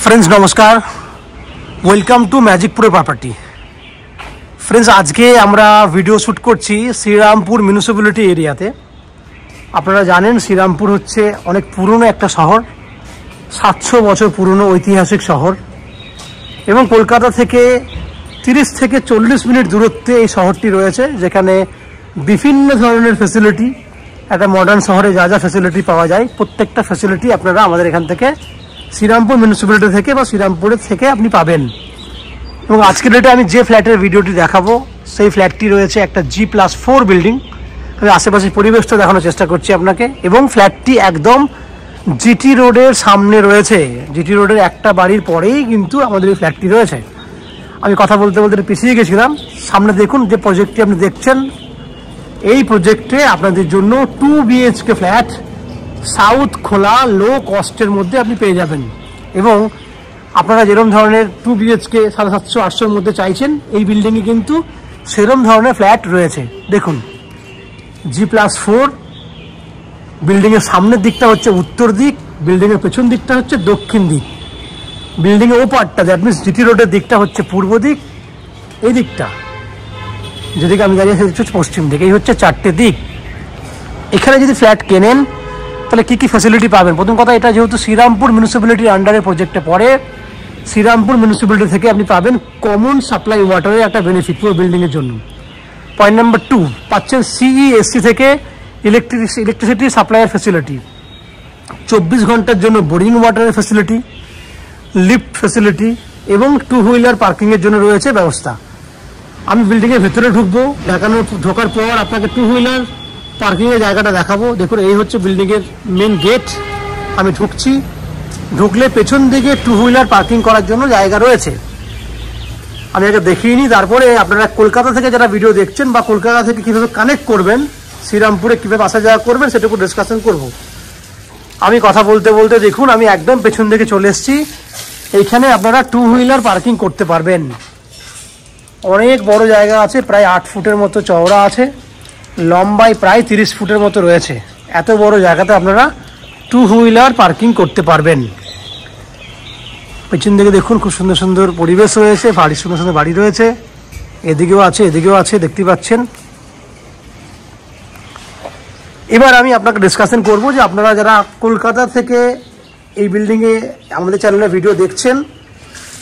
Friends नमस्कार welcome to मैजिकपुर property. Friends आज के আমরা ভিডিও শুট করছি শ্রীরামপুর মিউনিসিপ্যালিটি এরিয়াতে। আপনারা জানেন শ্রীরামপুর হচ্ছে অনেক পুরনো একটা শহর, 700 বছর পুরনো ঐতিহাসিক শহর এবং কলকাতা থেকে 30 থেকে 40 মিনিট দূরত্বে এই শহরটি রয়েছে, যেখানে বিভিন্ন ধরনের ফ্যাসিলিটি, একটা মডার্ন শহরে যা যা ফ্যাসিলিটি পাওয়া যায় প্রত্যেকটা ফ্যাসিলিটি আপনারা আমাদের এখান থেকে শ্রীরামপুর মিউনিসিপ্যালিটি থেকে বা শ্রীরামপুরের থেকে আপনি পাবেন। এবং আজকের ডেটে আমি যে ফ্ল্যাটের ভিডিওটি দেখাবো সেই ফ্ল্যাটটি রয়েছে একটা G+4 বিল্ডিং। আমি আশেপাশের পরিবেশটা দেখানোর চেষ্টা করছি আপনাকে, এবং ফ্ল্যাটটি একদম জিটি রোডের সামনে রয়েছে। জিটি রোডের একটা বাড়ির পরেই কিন্তু আমাদের এই ফ্ল্যাটটি রয়েছে। আমি কথা বলতে বলতে পিছিয়ে গেছিলাম। সামনে দেখুন যে প্রজেক্টটি আপনি দেখছেন, এই প্রজেক্টে আপনাদের জন্য 2 BHK ফ্ল্যাট সাউথ খোলা লো কস্টের মধ্যে আপনি পেয়ে যাবেন। এবং আপনারা যেরকম ধরনের 2 BHK 750-800-র মধ্যে চাইছেন, এই বিল্ডিংয়ে কিন্তু সেরকম ধরনের ফ্ল্যাট রয়েছে। দেখুন G+4, বিল্ডিংয়ের সামনের দিকটা হচ্ছে উত্তর দিক, বিল্ডিংয়ের পেছন দিকটা হচ্ছে দক্ষিণ দিক, বিল্ডিংয়ের ওপারটা দ্যাট মিনস জিটি রোডের দিকটা হচ্ছে পূর্ব দিক, এই দিকটা যেদিকে আমি দাঁড়িয়ে আছি হচ্ছে পশ্চিম দিক। এই হচ্ছে 4টে দিক। এখানে যদি ফ্ল্যাট কেনেন তাহলে কী কী ফ্যাসিলিটি পাবেন? প্রথম কথা, এটা যেহেতু শ্রীরামপুর মিউনিসিপ্যালিটির আন্ডারে প্রজেক্টে পড়ে, শ্রীরামপুর মিউনিসিপ্যালিটি থেকে আপনি পাবেন কমন সাপ্লাই ওয়াটারের একটা বেনিফিট পুরো বিল্ডিংয়ের জন্য। পয়েন্ট নাম্বার 2, পাচ্ছেন CESC থেকে ইলেকট্রিসিটি সাপ্লাইয়ের ফ্যাসিলিটি, 24 ঘন্টার জন্য বোরিং ওয়াটারের ফ্যাসিলিটি, লিফট ফ্যাসিলিটি এবং 2 হুইলার পার্কিংয়ের জন্য রয়েছে ব্যবস্থা। আমি বিল্ডিংয়ের ভেতরে ঢুকবো, ঢোকার পর আপনাকে 2 হুইলার পার্কিংয়ের জায়গাটা দেখাবো। দেখুন এই হচ্ছে বিল্ডিংয়ের মেন গেট। আমি ঢুকছি, ঢুকলে পেছন দিকে 2 হুইলার পার্কিং করার জন্য জায়গা রয়েছে। আমি আগে দেখিয়ে নিই, তারপরে আপনারা কলকাতা থেকে যারা ভিডিও দেখছেন বা কলকাতা থেকে কীভাবে কানেক্ট করবেন, শ্রীরামপুরে কীভাবে আসা যাওয়া করবেন সেটুকু ডিসকাশন করব। আমি কথা বলতে বলতে দেখুন আমি একদম পেছন দিকে চলে এসেছি। এইখানে আপনারা 2 হুইলার পার্কিং করতে পারবেন। অনেক বড় জায়গা আছে, প্রায় 8 ফুটের মতো চওড়া আছে, লম্বায় প্রায় 30 ফুটের মতো রয়েছে। এত বড় জায়গাতে আপনারা 2 হুইলার পার্কিং করতে পারবেন। পেছন দিকে দেখুন খুব সুন্দর সুন্দর পরিবেশ রয়েছে, সুন্দর সুন্দর বাড়ি রয়েছে, এদিকেও আছে এদিকেও আছে, দেখতে পাচ্ছেন। এবার আমি আপনাকে ডিসকাশন করব যে আপনারা যারা কলকাতা থেকে এই বিল্ডিংয়ে আমাদের চ্যানেলে ভিডিও দেখছেন,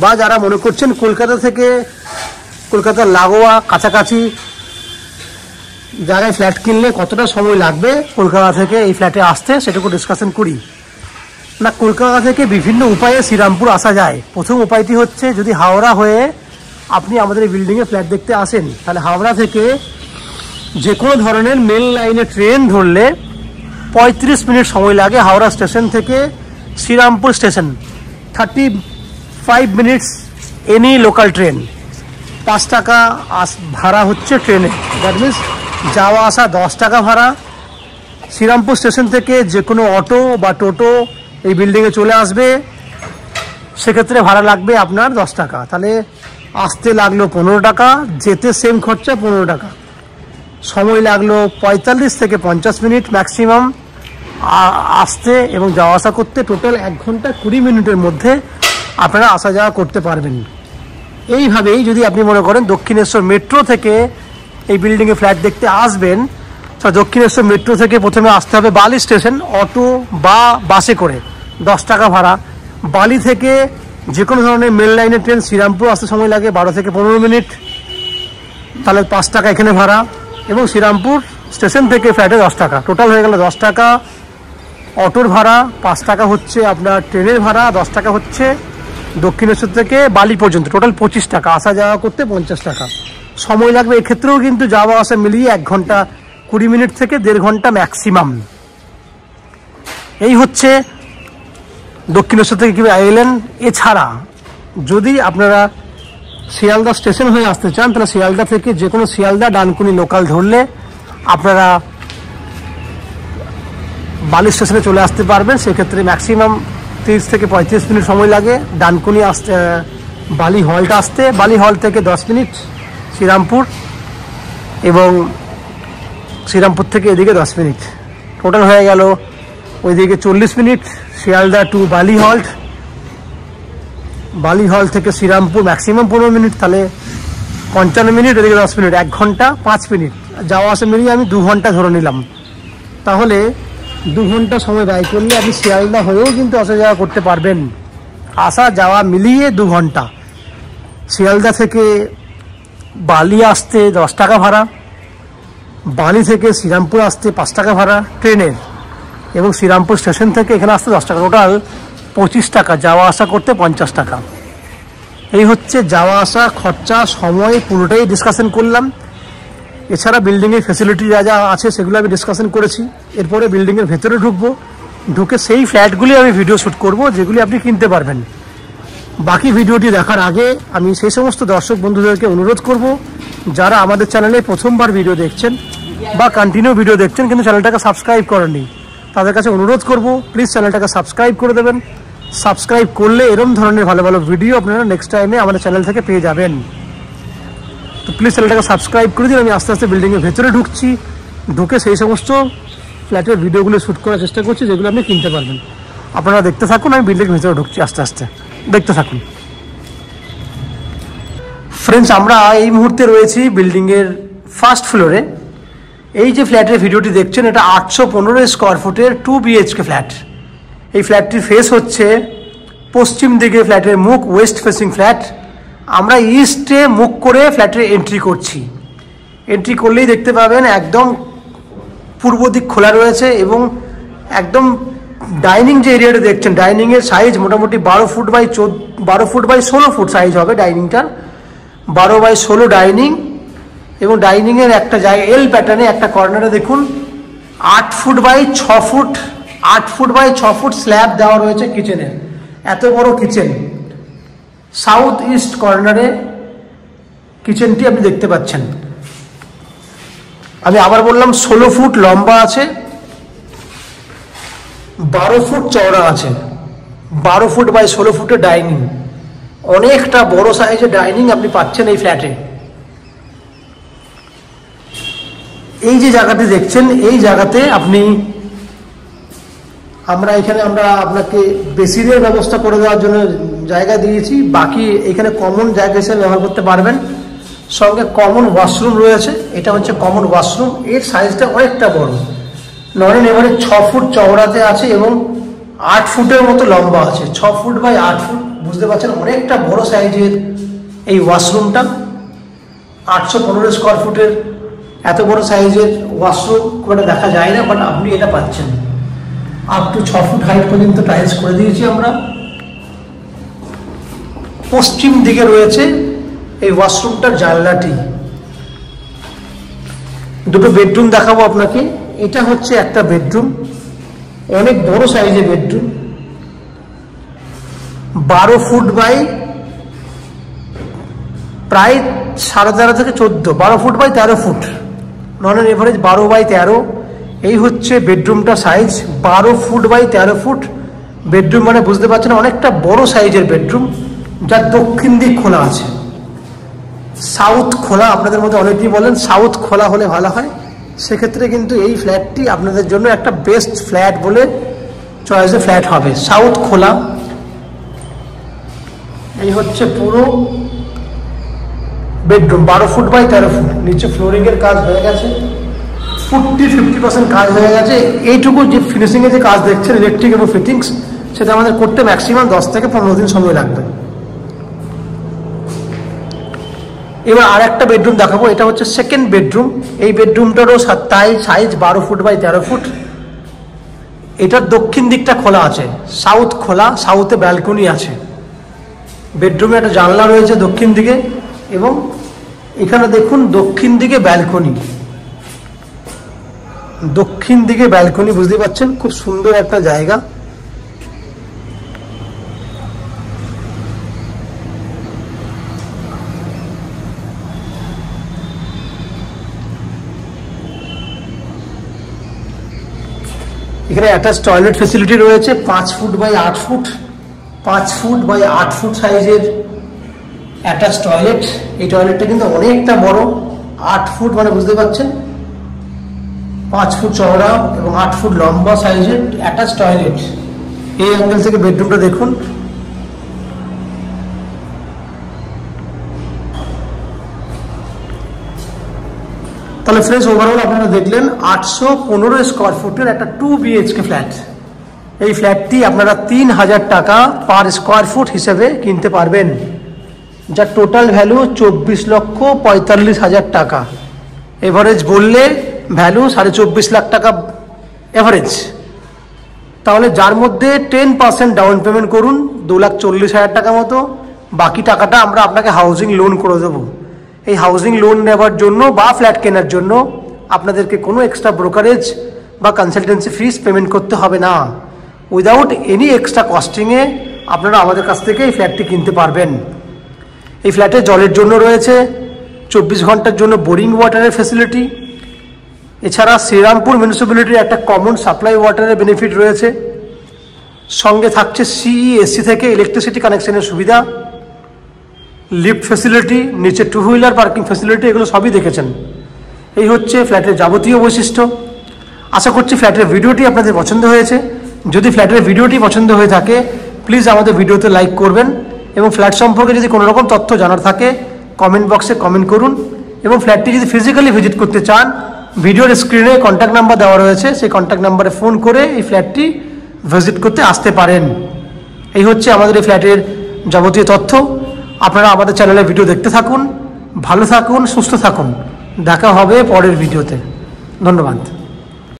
বা যারা মনে করছেন কলকাতা থেকে কলকাতার লাগোয়া কাছাকাছি জায়গায় ফ্ল্যাট কিনলে কতটা সময় লাগবে কলকাতা থেকে এই ফ্ল্যাটে আসতে, সেটুকু ডিসকাশন করি। না, কলকাতা থেকে বিভিন্ন উপায়ে শ্রীরামপুর আসা যায়। প্রথম উপায়টি হচ্ছে, যদি হাওড়া হয়ে আপনি আমাদের এই বিল্ডিংয়ে ফ্ল্যাট দেখতে আসেন, তাহলে হাওড়া থেকে যে কোনো ধরনের মেল লাইনে ট্রেন ধরলে 35 মিনিট সময় লাগে হাওড়া স্টেশন থেকে Serampore station. 35 minutes any local train. 5 টাকা ভাড়া হচ্ছে ট্রেনে, দ্যাট মিনস যাওয়া আসা 10 টাকা ভাড়া। শ্রীরামপুর স্টেশন থেকে যে কোনো অটো বা টোটো এই বিল্ডিংয়ে চলে আসবে, সেক্ষেত্রে ভাড়া লাগবে আপনার 10 টাকা। তাহলে আসতে লাগলো 15 টাকা, যেতে সেম খরচা 15 টাকা। সময় লাগলো 45 থেকে 50 মিনিট ম্যাক্সিমাম আসতে এবং যাওয়া আসা করতে। টোটাল 1 ঘন্টা 20 মিনিটের মধ্যে আপনারা আসা যাওয়া করতে পারবেন। এইভাবেই যদি আপনি মনে করেন দক্ষিণেশ্বর মেট্রো থেকে এই বিল্ডিংয়ে ফ্ল্যাট দেখতে আসবেন, তো দক্ষিণেশ্বর মেট্রো থেকে প্রথমে আসতে হবে বালি স্টেশন, অটো বা বাসে করে 10 টাকা ভাড়া। বালি থেকে যে কোনো ধরনের মেল লাইনের ট্রেন শ্রীরামপুর আসতে সময় লাগে 12 থেকে 15 মিনিট, তাহলে 5 টাকা এখানে ভাড়া। এবং শ্রীরামপুর স্টেশন থেকে ফ্ল্যাটে 10 টাকা, টোটাল হয়ে গেল 10 টাকা অটোর ভাড়া, 5 টাকা হচ্ছে আপনার ট্রেনের ভাড়া, 10 টাকা হচ্ছে দক্ষিণেশ্বর থেকে বালি পর্যন্ত, টোটাল 25 টাকা। আসা যাওয়া করতে 50 টাকা সময় লাগবে। এক্ষেত্রেও কিন্তু যাওয়া আসা মিলিয়ে 1 ঘন্টা 20 মিনিট থেকে 1.5 ঘন্টা ম্যাক্সিমাম। এই হচ্ছে দক্ষিণেশ্বর থেকে কীভাবে এলেন। এছাড়া যদি আপনারা শিয়ালদা স্টেশন হয়ে আসতে চান, তাহলে শিয়ালদা থেকে যে কোনো শিয়ালদা ডানকুনি লোকাল ধরলে আপনারা বালি স্টেশনে চলে আসতে পারবেন। সেক্ষেত্রে ম্যাক্সিমাম 30 থেকে 35 মিনিট সময় লাগে ডানকুনি আসতে, বালি হলটা আসতে। বালি হল থেকে 10 মিনিট শ্রীরামপুর, এবং শ্রীরামপুর থেকে এদিকে 10 মিনিট, টোটাল হয়ে গেল ওইদিকে 40 মিনিট শিয়ালদা টু বালি হল্ট। বালি হল থেকে শ্রীরামপুর ম্যাক্সিমাম 15 মিনিট, তাহলে 55 মিনিট, এদিকে 10 মিনিট, 1 ঘন্টা 5 মিনিট, যাওয়া আসা মিলিয়ে আমি 2 ঘন্টা ধরে নিলাম। তাহলে 2 ঘন্টা সময় ব্যয় করলে আপনি শিয়ালদা হয়েও কিন্তু আসা যাওয়া করতে পারবেন। আসা যাওয়া মিলিয়ে 2 ঘন্টা। শিয়ালদা থেকে বালি আসতে 10 টাকা ভাড়া, বালি থেকে শ্রীরামপুর আসতে 5 টাকা ভাড়া ট্রেনের, এবং শ্রীরামপুর স্টেশন থেকে এখানে আসতে 10 টাকা, টোটাল 25 টাকা, যাওয়া আসা করতে 50 টাকা। এই হচ্ছে যাওয়া আসা খরচা, সময় পুরোটাই ডিসকাশন করলাম। এছাড়া বিল্ডিংয়ের ফ্যাসিলিটি যা যা আছে সেগুলো আমি ডিসকাশন করেছি। এরপরে বিল্ডিংয়ের ভেতরে ঢুকবো, ঢুকে সেই ফ্ল্যাটগুলি আমি ভিডিও শ্যুট করব যেগুলি আপনি কিনতে পারবেন। বাকি ভিডিওটি দেখার আগে আমি সেই সমস্ত দর্শক বন্ধুদেরকে অনুরোধ করব যারা আমাদের চ্যানেলে প্রথমবার ভিডিও দেখছেন বা কন্টিনিউ ভিডিও দেখছেন কিন্তু চ্যানেলটাকে সাবস্ক্রাইব করেননি, তাদের কাছে অনুরোধ করব প্লিজ চ্যানেলটাকে সাবস্ক্রাইব করে দেবেন। সাবস্ক্রাইব করলে এরকম ধরনের ভালো ভালো ভিডিও আপনারা নেক্সট টাইমে আমাদের চ্যানেল থেকে পেয়ে যাবেন। তো প্লিজ চ্যানেলটাকে সাবস্ক্রাইব করে দিন। আমি আস্তে আস্তে বিল্ডিংয়ের ভেতরে ঢুকছি, ঢুকে সেই সমস্ত ফ্ল্যাটের ভিডিওগুলো শ্যুট করার চেষ্টা করছি যেগুলো আপনি কিনতে পারবেন। আপনারা দেখতে থাকুন, আমি বিল্ডিংয়ের ভেতরে ঢুকছি আস্তে আস্তে, দেখতে থাকুন। ফ্রেন্ডস, আমরা এই মুহূর্তে রয়েছি বিল্ডিংয়ের ফার্স্ট ফ্লোরে। এই যে ফ্ল্যাটের ভিডিওটি দেখছেন এটা 815 স্কোয়ার ফুটের 2 BHK ফ্ল্যাট। এই ফ্ল্যাটটির ফেস হচ্ছে পশ্চিম দিকে, ফ্ল্যাটের মুখ ওয়েস্ট ফেসিং ফ্ল্যাট। আমরা ইস্টে মুখ করে ফ্ল্যাটের এন্ট্রি করছি। এন্ট্রি করলেই দেখতে পাবেন একদম পূর্ব দিক খোলা রয়েছে এবং একদম ডাইনিং যে এরিয়াটা দেখছেন, ডাইনিংয়ের সাইজ মোটামুটি 12 ফুট বাই 16 ফুট সাইজ হবে ডাইনিংটার। 12 বাই 16 ডাইনিং, এবং ডাইনিংয়ের একটা জায়গায় এল প্যাটার্নে একটা কর্নারে দেখুন 8 ফুট বাই 6 ফুট স্ল্যাব দেওয়া রয়েছে কিচেনের। এত বড় কিচেন, সাউথ ইস্ট কর্নারে কিচেনটি আপনি দেখতে পাচ্ছেন। আমি আবার বললাম 16 ফুট লম্বা আছে, 12 ফুট চওড়া আছে। 12 ফুট বাই 16 ফুটের ডাইনিং, অনেকটা বড় সাইজের ডাইনিং আপনি পাচ্ছেন এই ফ্ল্যাটে। এই যে জায়গাটি দেখছেন এই জায়গাতে আমরা আপনাকে বেসিনের ব্যবস্থা করে দেওয়ার জন্য জায়গা দিয়েছি, বাকি এখানে কমন জায়গা হিসেবে ব্যবহার করতে পারবেন। সঙ্গে কমন ওয়াশরুম রয়েছে, এটা হচ্ছে কমন ওয়াশরুম। এর সাইজটা অনেকটা বড়, নরেন এবারে 6 ফুট চওড়াতে আছে এবং 8 ফুটের মতো লম্বা আছে। 6 ফুট বাই 8 ফুট, বুঝতে পারছেন অনেকটা বড় সাইজের এই ওয়াশরুমটা। 815 স্কোয়ার ফুটের এত বড় সাইজের ওয়াশরুম খুব একটা দেখা যায় না, বাট আপনি এটা পাচ্ছেন। আপ টু 6 ফুট হাইট পর্যন্ত টাইলস করে দিয়েছি আমরা। পশ্চিম দিকে রয়েছে এই ওয়াশরুমটার জানলাটি। দুটো বেডরুম দেখাবো আপনাকে। এটা হচ্ছে একটা বেডরুম, অনেক বড় সাইজের বেডরুম, 12 ফুট বাই প্রায় 13.5 থেকে 14, 12 foot by 13 foot, non average 12 by 13। এই হচ্ছে বেডরুমটা size, 12 foot by 13 foot bedroom, মানে বুঝতে পারছেন অনেকটা বড় সাইজের বেডরুম, যার দক্ষিণ দিক খোলা আছে। সাউথ খোলা, আপনাদের মধ্যে অনেকেই বলেন সাউথ খোলা হলে ভালো হয়, সেক্ষেত্রে কিন্তু এই ফ্ল্যাটটি আপনাদের জন্য একটা বেস্ট ফ্ল্যাট বলে চয়েসে ফ্ল্যাট হবে। সাউথ খোলা। এই হচ্ছে পুরো বেডরুম, 12 ফুট বাই 13 ফুট। নিচে ফ্লোরিংয়ের কাজ হয়ে গেছে, 50% কাজ হয়ে গেছে। এইটুকু যে ফিনিশিংয়ে যে কাজ দেখছেন ইলেকট্রিক এবং ফিটিংস, সেটা আমাদের করতে ম্যাক্সিমাম 10 থেকে 15 দিন সময় লাগবে। এবার আর একটা বেডরুম দেখাবো, এটা হচ্ছে সেকেন্ড বেডরুম। এই বেডরুমটারও তাই সাইজ 12 ফুট বাই 13 ফুট। এটার দক্ষিণ দিকটা খোলা আছে, সাউথ খোলা, সাউথে ব্যালকনি আছে। বেডরুমে একটা জানলা রয়েছে দক্ষিণ দিকে, এবং এখানে দেখুন দক্ষিণ দিকে ব্যালকনি, দক্ষিণ দিকে ব্যালকনি, বুঝতে পারছেন খুব সুন্দর একটা জায়গা। এখানে অ্যাটাচ টয়লেট ফেসিলিটি রয়েছে, 5 foot by 8 foot, 5 foot by 8 foot সাইজের অ্যাটাচ টয়লেট। এই টয়লেটটা কিন্তু অনেকটা বড়, 8 ফুট, মানে বুঝতে পারছেন 5 ফুট চওড়া এবং 8 ফুট লম্বা সাইজের অ্যাটাচ টয়লেট। এই অ্যাঙ্গেল থেকে বেডরুমটা দেখুন, তাহলে ফ্রেন্ডস ওভারঅল আপনারা দেখলেন 815 স্কোয়ার ফুটের একটা 2 BHK ফ্ল্যাট। এই ফ্ল্যাটটি আপনারা 3000 টাকা পার স্কোয়ার ফুট হিসেবে কিনতে পারবেন, যার টোটাল ভ্যালু 24,45,000 টাকা। এভারেজ বললে ভ্যালু 24.5 লাখ টাকা এভারেজ। তাহলে যার মধ্যে 10% ডাউন পেমেন্ট করুন 2,40,000 টাকা মতো, বাকি টাকাটা আমরা আপনাকে হাউজিং লোন করে দেবো। এই হাউজিং লোন নেওয়ার জন্য বা ফ্ল্যাট কেনার জন্য আপনাদেরকে কোনো এক্সট্রা ব্রোকারেজ বা কনসালটেন্সি ফিস পেমেন্ট করতে হবে না। উইদাউট এনি এক্সট্রা কস্টিংয়ে আপনারা আমাদের কাছ থেকে এই ফ্ল্যাটটি কিনতে পারবেন। এই ফ্ল্যাটে জলের জন্য রয়েছে 24 ঘন্টার জন্য বোরিং ওয়াটারের ফ্যাসিলিটি। এছাড়া শ্রীরামপুর মিউনিসিপ্যালিটির একটা কমন সাপ্লাই ওয়াটারের বেনিফিট রয়েছে। সঙ্গে থাকছে CESC থেকে ইলেকট্রিসিটি কানেকশনের সুবিধা, লিফট ফ্যাসিলিটি, নিচে 2 হুইলার পার্কিং ফ্যাসিলিটি, এগুলো সবই দেখেছেন। এই হচ্ছে ফ্ল্যাটের যাবতীয় বৈশিষ্ট্য। আশা করছি ফ্ল্যাটের ভিডিওটি আপনাদের পছন্দ হয়েছে। যদি ফ্ল্যাটের ভিডিওটি পছন্দ হয়ে থাকে প্লিজ আমাদের ভিডিওতে লাইক করবেন, এবং ফ্ল্যাট সম্পর্কে যদি কোনো রকম তথ্য জানার থাকে কমেন্ট বক্সে কমেন্ট করুন। এবং ফ্ল্যাটটি যদি ফিজিক্যালি ভিজিট করতে চান ভিডিওর স্ক্রিনে কন্ট্যাক্ট নাম্বার দেওয়া রয়েছে, সেই কন্ট্যাক্ট নাম্বারে ফোন করে এই ফ্ল্যাটটি ভিজিট করতে আসতে পারেন। এই হচ্ছে আমাদের এই ফ্ল্যাটের যাবতীয় তথ্য। আপনারা আমাদের চ্যানেলে ভিডিও দেখতে থাকুন, ভালো থাকুন, সুস্থ থাকুন। দেখা হবে পরের ভিডিওতে। ধন্যবাদ।